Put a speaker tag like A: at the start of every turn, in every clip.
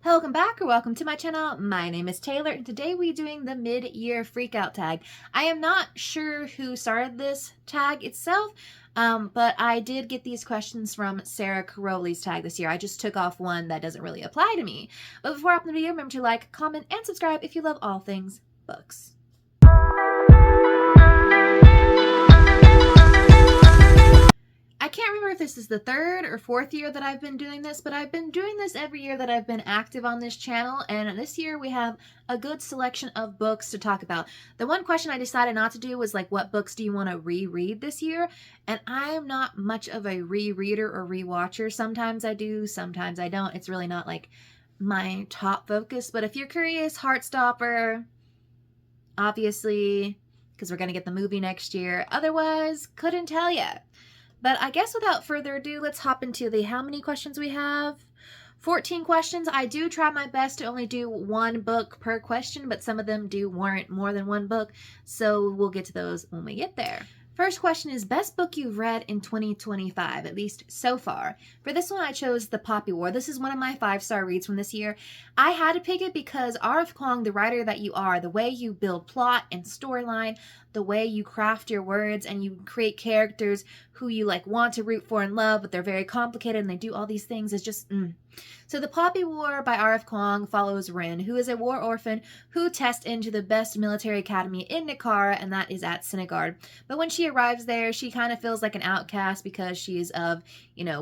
A: Welcome back or welcome to my channel. My name is Taylor and today we're doing the mid-year freakout tag. I am not sure who started this tag itself, but I did get these questions from Sarah Caroli's tag this year. I just took off one that doesn't really apply to me. But before I open the video, remember to like, comment, and subscribe if you love all things books. I can't remember if this is the third or fourth year that I've been doing this, but I've been doing this every year that I've been active on this channel, and this year we have a good selection of books to talk about. The one question I decided not to do was like, what books do you want to reread this year? And I'm not much of a rereader or rewatcher. Sometimes I do, sometimes I don't. It's really not like my top focus, but if you're curious, Heartstopper, obviously, because we're going to get the movie next year. Otherwise, couldn't tell you. But I guess without further ado, let's hop into the how many questions we have. 14 questions. I do try my best to only do one book per question, but some of them do warrant more than one book, so we'll get to those when we get there. First question is best book you've read in 2025, at least so far. For this one, I chose The Poppy War. This is one of my 5-star reads from this year. I had to pick it because R.F. Kuang, the writer that you are, the way you build plot and storyline, the way you craft your words and you create characters who you like want to root for and love, but they're very complicated and they do all these things is just So The Poppy War by R.F. Kuang follows Rin, who is a war orphan who tests into the best military academy in Nicara, and that is at Sinigard. But when she arrives there, she kind of feels like an outcast because she's of,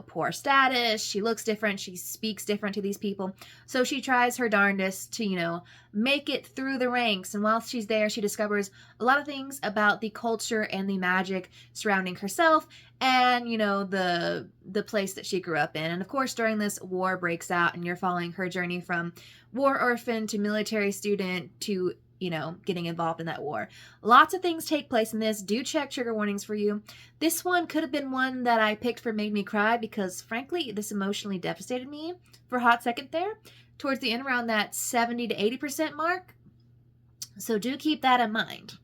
A: poor status. She looks different. She speaks different to these people. So she tries her darndest to, make it through the ranks. And while she's there, she discovers a lot of things about the culture and the magic surrounding herself and, the place that she grew up in. And of course, during this, war breaks out and you're following her journey from war orphan to military student to, getting involved in that war. Lots of things take place in this. Do check trigger warnings for you. This one could have been one that I picked for Made Me Cry because, frankly, this emotionally devastated me for a hot second there. Towards the end, around that 70 to 80% mark. So do keep that in mind.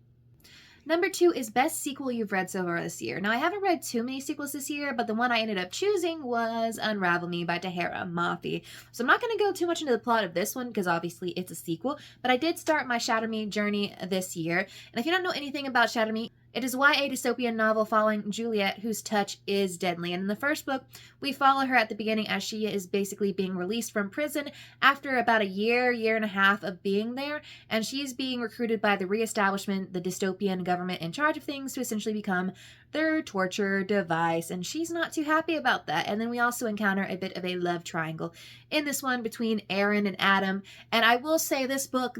A: Number 2 is best sequel you've read so far this year. Now, I haven't read too many sequels this year, but the one I ended up choosing was Unravel Me by Tahira Mafi. So I'm not going to go too much into the plot of this one because obviously it's a sequel, but I did start my Shatter Me journey this year. And if you don't know anything about Shatter Me, it is YA dystopian novel following Juliet, whose touch is deadly. And in the first book, we follow her at the beginning as she is basically being released from prison after about a year and a half of being there. And she's being recruited by the reestablishment, the dystopian government in charge of things, to essentially become their torture device. And she's not too happy about that. And then we also encounter a bit of a love triangle in this one between Aaron and Adam. And I will say this book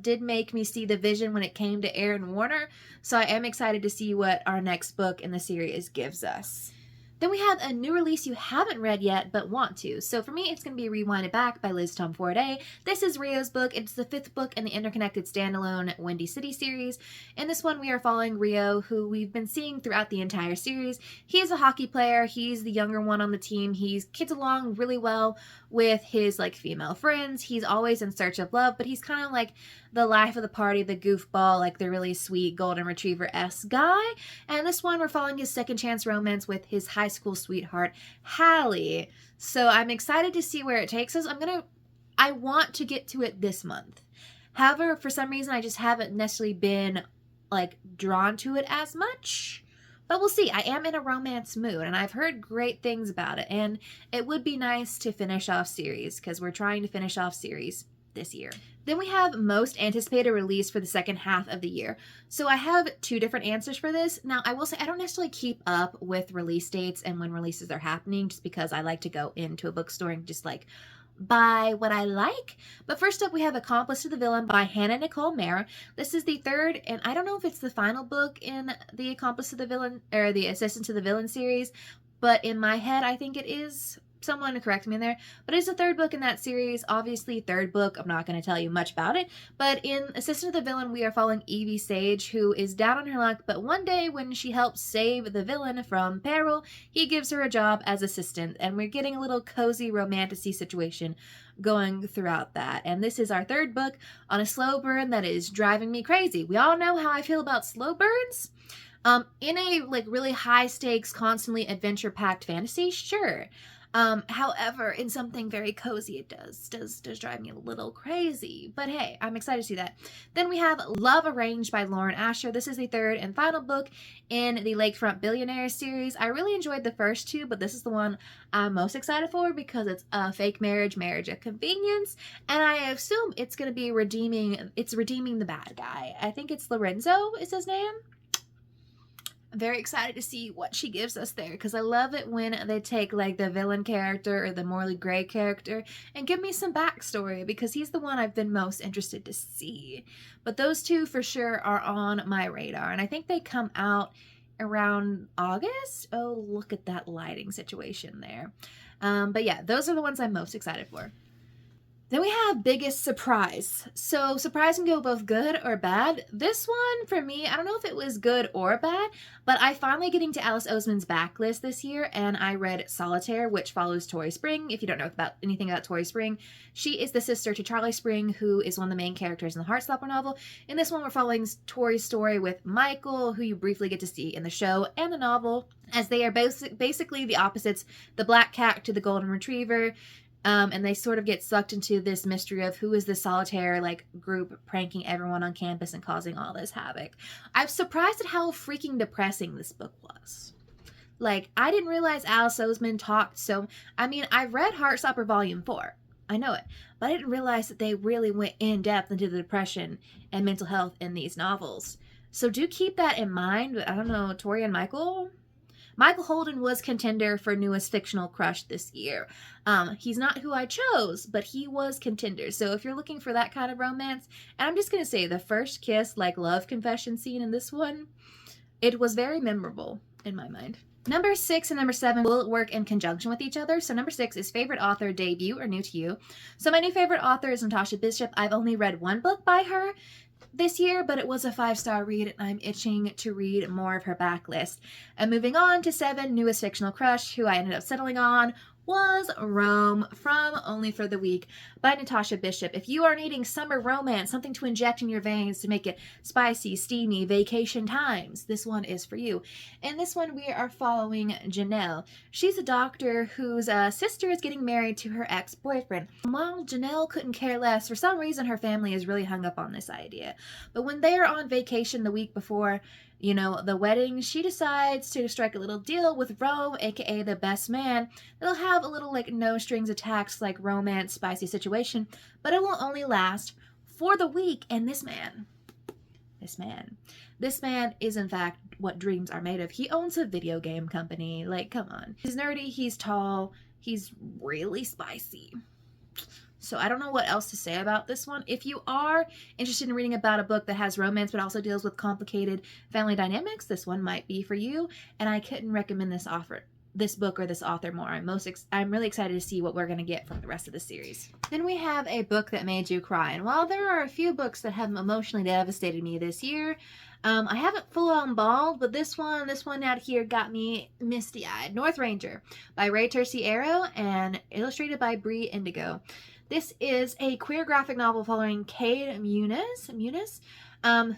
A: did make me see the vision when it came to Aaron Warner, so I am excited to see what our next book in the series gives us. Then we have a new release you haven't read yet but want to. So for me, it's going to be Rewind It Back by Liz Tom Forday. This is Rio's book. It's the 5th book in the interconnected standalone Windy City series. In this one, we are following Rio, who we've been seeing throughout the entire series. He is a hockey player. He's the younger one on the team. He gets along really well with his female friends. He's always in search of love, but he's kind of like the life of the party, the goofball, like the really sweet golden retriever-esque guy. And this one, we're following his second chance romance with his high school sweetheart, Hallie. So I'm excited to see where it takes us. I want to get to it this month. However, for some reason, I just haven't necessarily been drawn to it as much. But we'll see. I am in a romance mood, and I've heard great things about it. And it would be nice to finish off series, because we're trying to finish off series this year. Then we have most anticipated release for the second half of the year. So I have 2 different answers for this. Now, I will say I don't necessarily keep up with release dates and when releases are happening, just because I like to go into a bookstore and just buy what I like. But first up, we have Accomplice to the Villain by Hannah Nicole Mayer. This is the 3rd, and I don't know if it's the final book in the Accomplice to the Villain, or the Assistant to the Villain series, but in my head, I think it is. Someone correct me in there, but it's the 3rd book in that series. Obviously, 3rd book, I'm not going to tell you much about it, but in Assistant to the Villain, we are following Evie Sage, who is down on her luck, but one day when she helps save the villain from peril, he gives her a job as assistant, and we're getting a little cozy romantic-y situation going throughout that. And this is our 3rd book on a slow burn that is driving me crazy. We all know how I feel about slow burns. In a really high stakes, constantly adventure-packed fantasy, sure. However, in something very cozy, it does drive me a little crazy. But hey, I'm excited to see that. Then we have Love Arranged by Lauren Asher. This is the third and final book in the Lakefront Billionaires series. I really enjoyed the first two, but this is the one I'm most excited for because it's a fake marriage of convenience, and I assume it's going to be redeeming the bad guy. I think it's Lorenzo is his name. I'm very excited to see what she gives us there, because I love it when they take like the villain character or the morally gray character and give me some backstory, because he's the one I've been most interested to see. But those two for sure are on my radar, and I think they come out around August. Oh, look at that lighting situation there. But yeah, those are the ones I'm most excited for. Then we have Biggest Surprise. So surprise can go both good or bad. This one, for me, I don't know if it was good or bad, but I finally getting to Alice Oseman's backlist this year, and I read Solitaire, which follows Tori Spring. If you don't know anything about Tori Spring, she is the sister to Charlie Spring, who is one of the main characters in the Heartstopper novel. In this one, we're following Tori's story with Michael, who you briefly get to see in the show and the novel, as they are basically the opposites, the black cat to the golden retriever. And they sort of get sucked into this mystery of who is this solitaire like group pranking everyone on campus and causing all this havoc. I'm surprised at how freaking depressing this book was. Like, I didn't realize Alice Oseman talked so... I mean, I've read Heartstopper Volume 4. I know it. But I didn't realize that they really went in depth into the depression and mental health in these novels. So do keep that in mind. But I don't know, Tori and Michael Holden was contender for newest fictional crush this year. He's not who I chose, but he was contender. So if you're looking for that kind of romance, and I'm just going to say the first kiss, like love confession scene in this one, it was very memorable in my mind. Number 6 and number 7 will work in conjunction with each other. So number 6 is favorite author, debut, or new to you. So my new favorite author is Natasha Bishop. I've only read one book by her this year, but it was a 5-star read, and I'm itching to read more of her backlist. And moving on to 7, newest fictional crush, who I ended up settling on, was Rome from Only for the Weak by Natasha Bishop. If you are needing summer romance, something to inject in your veins to make it spicy, steamy, vacation times, this one is for you. In this one, we are following Janelle. She's a doctor whose sister is getting married to her ex-boyfriend. While Janelle couldn't care less, for some reason her family is really hung up on this idea. But when they are on vacation the week before, the wedding, she decides to strike a little deal with Rome, aka the best man. They'll have a little no strings attached romance spicy situation, but it will only last for the week. And this man is in fact what dreams are made of. He owns a video game company. Come on. He's nerdy, he's tall, he's really spicy. So I don't know what else to say about this one. If you are interested in reading about a book that has romance but also deals with complicated family dynamics, this one might be for you. And I couldn't recommend this book or this author more. I'm really excited to see what we're going to get from the rest of the series. Then we have a book that made you cry. And while there are a few books that have emotionally devastated me this year, I haven't full on bawled, but this one out here got me misty-eyed. North Ranger by Ray Terciero and illustrated by Brie Indigo. This is a queer graphic novel following Cade Muniz,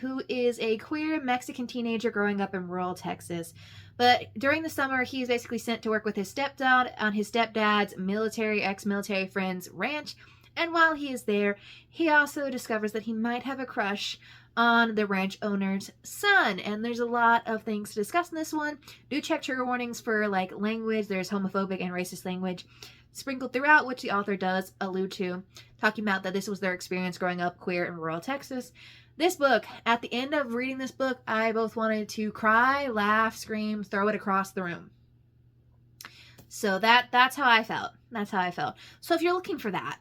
A: who is a queer Mexican teenager growing up in rural Texas. But during the summer, he's basically sent to work with his stepdad on his stepdad's ex-military friend's ranch. And while he is there, he also discovers that he might have a crush on the ranch owner's son. And there's a lot of things to discuss in this one. Do check trigger warnings for language. There's homophobic and racist language sprinkled throughout, which the author does allude to, talking about that this was their experience growing up queer in rural Texas. This book, at the end of reading this book, I both wanted to cry, laugh, scream, throw it across the room. So that's how I felt. So if you're looking for that,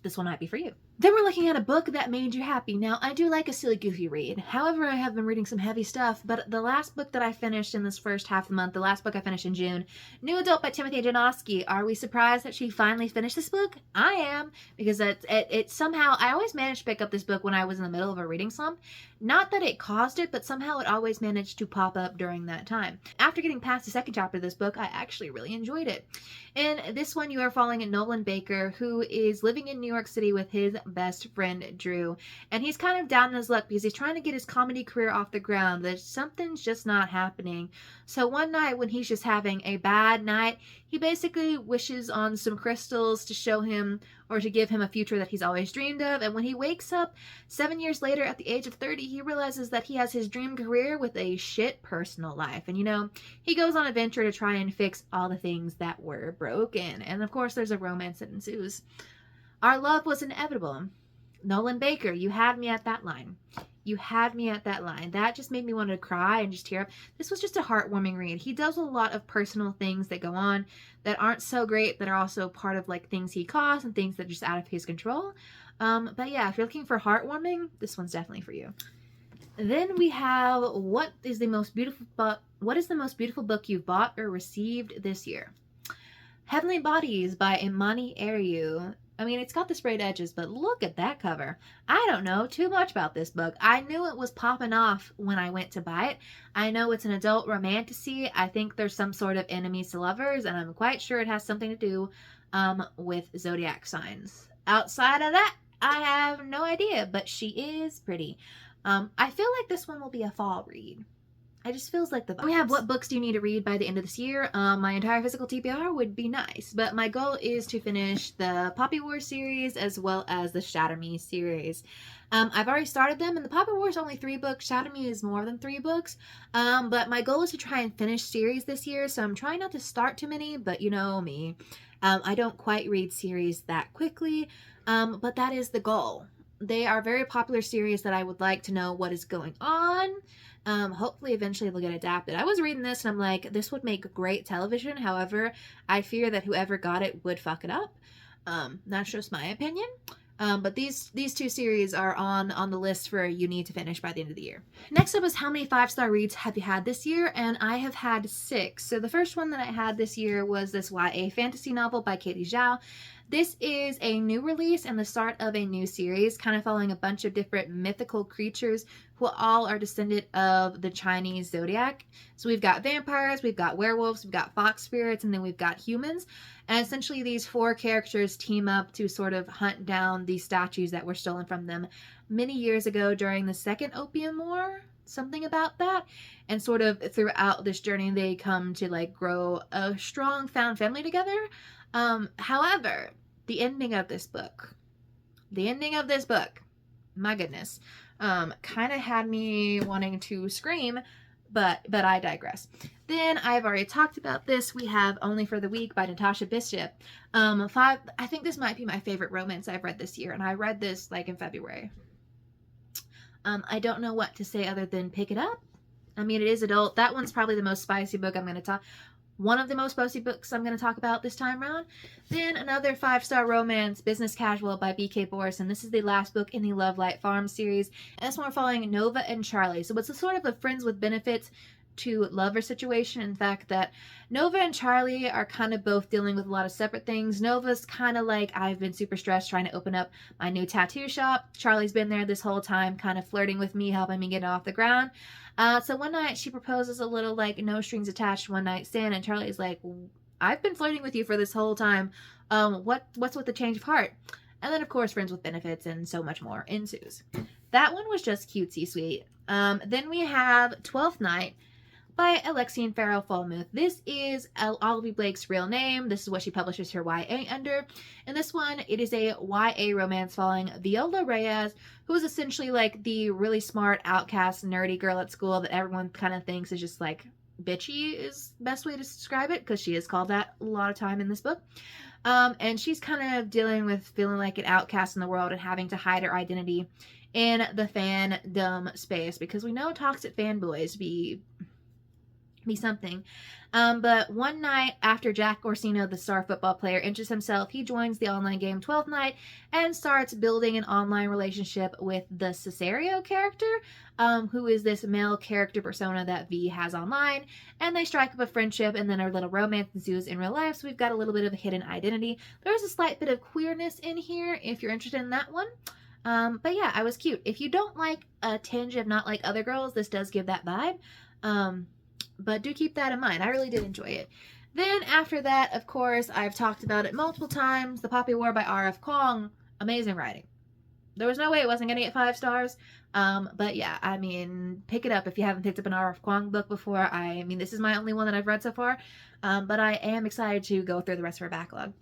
A: this one might be for you. Then we're looking at a book that made you happy. Now, I do like a silly, goofy read. However, I have been reading some heavy stuff, but the last book that I finished in this first half of the month, the last book I finished in June, New Adult by Timothy Janoski. Are we surprised that she finally finished this book? I am, because it somehow, I always managed to pick up this book when I was in the middle of a reading slump. Not that it caused it, but somehow it always managed to pop up during that time. After getting past the second chapter of this book, I actually really enjoyed it. In this one, you are following Nolan Baker, who is living in New York City with his best friend Drew, and he's kind of down in his luck because he's trying to get his comedy career off the ground. There's something's just not happening. So one night when he's just having a bad night, he basically wishes on some crystals to show him or to give him a future that he's always dreamed of. And when he wakes up 7 years later at the age of 30, he realizes that he has his dream career with a shit personal life. And he goes on a venture to try and fix all the things that were broken. And of course, there's a romance that ensues. Our love was inevitable. Nolan Baker, you had me at that line. You had me at that line. That just made me want to cry and just tear up. This was just a heartwarming read. He does a lot of personal things that go on that aren't so great, that are also part of like things he caused and things that are just out of his control. But yeah, if you're looking for heartwarming, this one's definitely for you. Then we have what is the most beautiful book you've bought or received this year? Heavenly Bodies by Imani Ariu. I mean, it's got the sprayed edges, but look at that cover. I don't know too much about this book. I knew it was popping off when I went to buy it. I know it's an adult romantasy. I think there's some sort of enemies to lovers, and I'm quite sure it has something to do with zodiac signs. Outside of that, I have no idea, but she is pretty. I feel like this one will be a fall read. It just feels like the vibes. We have what books do you need to read by the end of this year? My entire physical TBR would be nice, but my goal is to finish the Poppy Wars series as well as the Shatter Me series. I've already started them, and the Poppy Wars only 3 books. Shatter Me is more than 3 books. But my goal is to try and finish series this year, so I'm trying not to start too many, but you know me. I don't quite read series that quickly, but that is the goal. They are very popular series that I would like to know what is going on. Hopefully eventually they'll get adapted. I was reading this and I'm like, this would make great television. However, I fear that whoever got it would fuck it up. That's just my opinion. But these 2 series are on the list for you need to finish by the end of the year. Next up is how many 5-star reads have you had this year? And I have had 6. So the first one that I had this year was this YA fantasy novel by Katie Zhao. This is a new release and the start of a new series, kind of following a bunch of different mythical creatures who all are descendant of the Chinese zodiac. So we've got vampires, we've got werewolves, we've got fox spirits, and then we've got humans. And essentially these 4 characters team up to sort of hunt down these statues that were stolen from them many years ago during the Second Opium War, something about that. And sort of throughout this journey, they come to like grow a strong found family together. However, the ending of this book, my goodness, kind of had me wanting to scream, but I digress. Then I've already talked about this. We have Only for the Week by Natasha Bishop. I think this might be my favorite romance I've read this year, and I read this like in February. I don't know what to say other than pick it up. I mean, it is adult. That one's probably the most spicy book I'm going to talk. One of the most spicy books I'm going to talk about this time around. Then another 5-star romance, Business Casual by B.K. Boris, and this is the last book in the Love Light Farm series. And this one we're following Nova and Charlie. So it's a sort of a friends with benefits to lover situation. In fact, that Nova and Charlie are kind of both dealing with a lot of separate things. Nova's kind of like, I've been super stressed trying to open up my new tattoo shop. Charlie's been there this whole time, kind of flirting with me, helping me get it off the ground. So one night she proposes a little like no strings attached one night stand, and Charlie's like, I've been flirting with you for this whole time. What's with the change of heart? And then of course friends with benefits and so much more ensues. That one was just cutesy sweet. Then we have 12th Night by Alexian Farrell Fulmuth. This is Olivia Blake's real name. This is what she publishes her YA under. In this one, it is a YA romance following Viola Reyes, who is essentially like the really smart, outcast, nerdy girl at school that everyone kind of thinks is just like bitchy is the best way to describe it, because she is called that a lot of time in this book. And she's kind of dealing with feeling like an outcast in the world and having to hide her identity in the fandom space, because we know toxic fanboys be something. But one night after Jack Orsino, the star football player, injures himself, he joins the online game 12th Night and starts building an online relationship with the Cesario character, who is this male character persona that V has online, and they strike up a friendship, and then our little romance ensues in real life, so we've got a little bit of a hidden identity. There's a slight bit of queerness in here if you're interested in that one. But yeah, I was cute. If you don't like a tinge of Not Like Other Girls, this does give that vibe. But do keep that in mind. I really did enjoy it. Then after that, of course, I've talked about it multiple times. The Poppy War by R.F. Kuang. Amazing writing. There was no way it wasn't going to get 5 stars. But yeah, I mean, pick it up if you haven't picked up an R.F. Kuang book before. I mean, this is my only one that I've read so far. But I am excited to go through the rest of her backlog.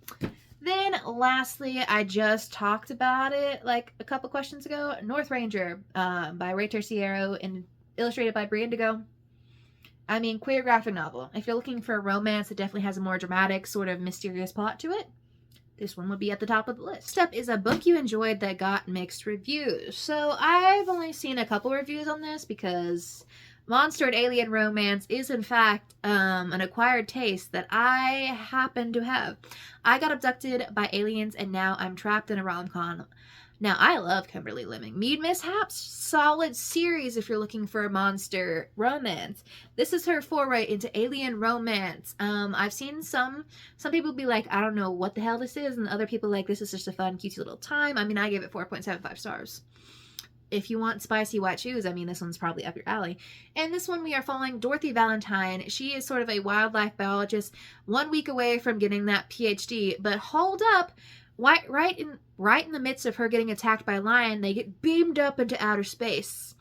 A: Then lastly, I just talked about it like a couple questions ago. North Ranger by Ray Terciero and illustrated by Brie Indigo. I mean, queer graphic novel. If you're looking for a romance that definitely has a more dramatic, sort of mysterious plot to it, this one would be at the top of the list. Next up is a book you enjoyed that got mixed reviews. So I've only seen a couple reviews on this because monster and alien romance is in fact an acquired taste that I happen to have. I got abducted by aliens and now I'm trapped in a rom-com. Now, I love Kimberly Lemming. Mead Mishaps, solid series if you're looking for a monster romance. This is her foray into alien romance. I've seen some people be like, I don't know what the hell this is, and other people like, this is just a fun, cutesy little time. I mean, I gave it 4.75 stars. If you want spicy white shoes, I mean, this one's probably up your alley. And this one we are following Dorothy Valentine. She is sort of a wildlife biologist, 1 week away from getting that PhD. But hold up, right in the midst of her getting attacked by a lion, they get beamed up into outer space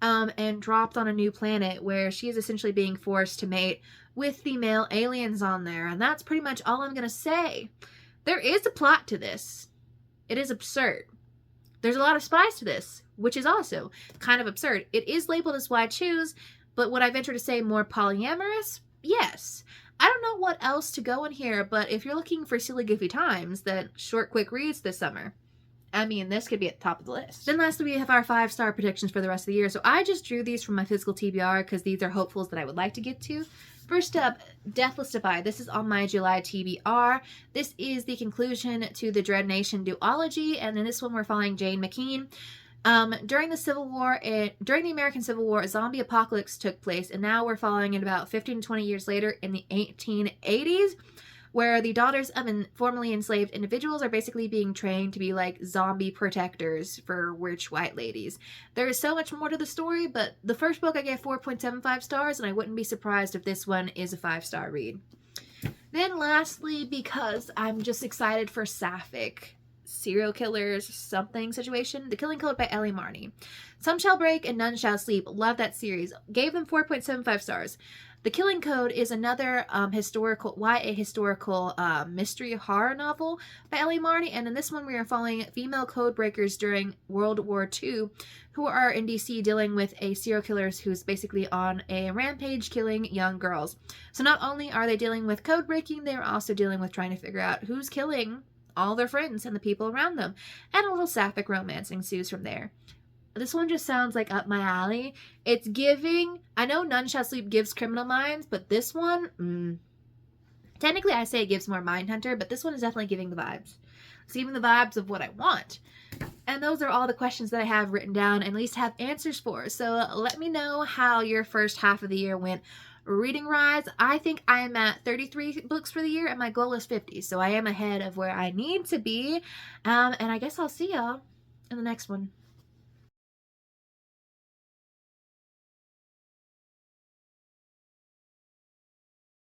A: and dropped on a new planet where she is essentially being forced to mate with female aliens on there. And that's pretty much all I'm going to say. There is a plot to this. It is absurd. There's a lot of spies to this, which is also kind of absurd. It is labeled as white shoes, but would I venture to say more polyamorous? Yes. I don't know what else to go in here, but if you're looking for silly goofy times, then short quick reads this summer. I mean, this could be at the top of the list. Then lastly, we have our 5-star predictions for the rest of the year. So I just drew these from my physical TBR because these are hopefuls that I would like to get to. First up, Deathless Defy. This is on my July TBR. This is the conclusion to the Dread Nation duology, and in this one we're following Jane McKean. During the American Civil War, a zombie apocalypse took place, and now we're following it about 15 to 20 years later in the 1880s, where the daughters of formerly enslaved individuals are basically being trained to be like zombie protectors for rich white ladies. There is so much more to the story, but the first book I gave 4.75 stars, and I wouldn't be surprised if this one is a 5-star read. Then lastly, because I'm just excited for Sapphic serial killers something situation, The Killing Code by Ellie Marney. Some Shall Break and None Shall Sleep. Love that series. Gave them 4.75 stars. The Killing Code is another YA historical mystery horror novel by Ellie Marney, and in this one we are following female code breakers during World War II who are in DC dealing with a serial killer who's basically on a rampage killing young girls. So not only are they dealing with code breaking, they are also dealing with trying to figure out who's killing all their friends and the people around them, and a little sapphic romance ensues from there. This one just sounds like up my alley. It's giving, I know None Shall Sleep gives Criminal Minds, but this one, technically I say it gives more Mindhunter, but this one is definitely giving the vibes. It's giving the vibes of what I want. And those are all the questions that I have written down and at least have answers for. So let me know how your first half of the year went reading-wise. I think I am at 33 books for the year, and my goal is 50. So I am ahead of where I need to be. And I guess I'll see y'all in the next one.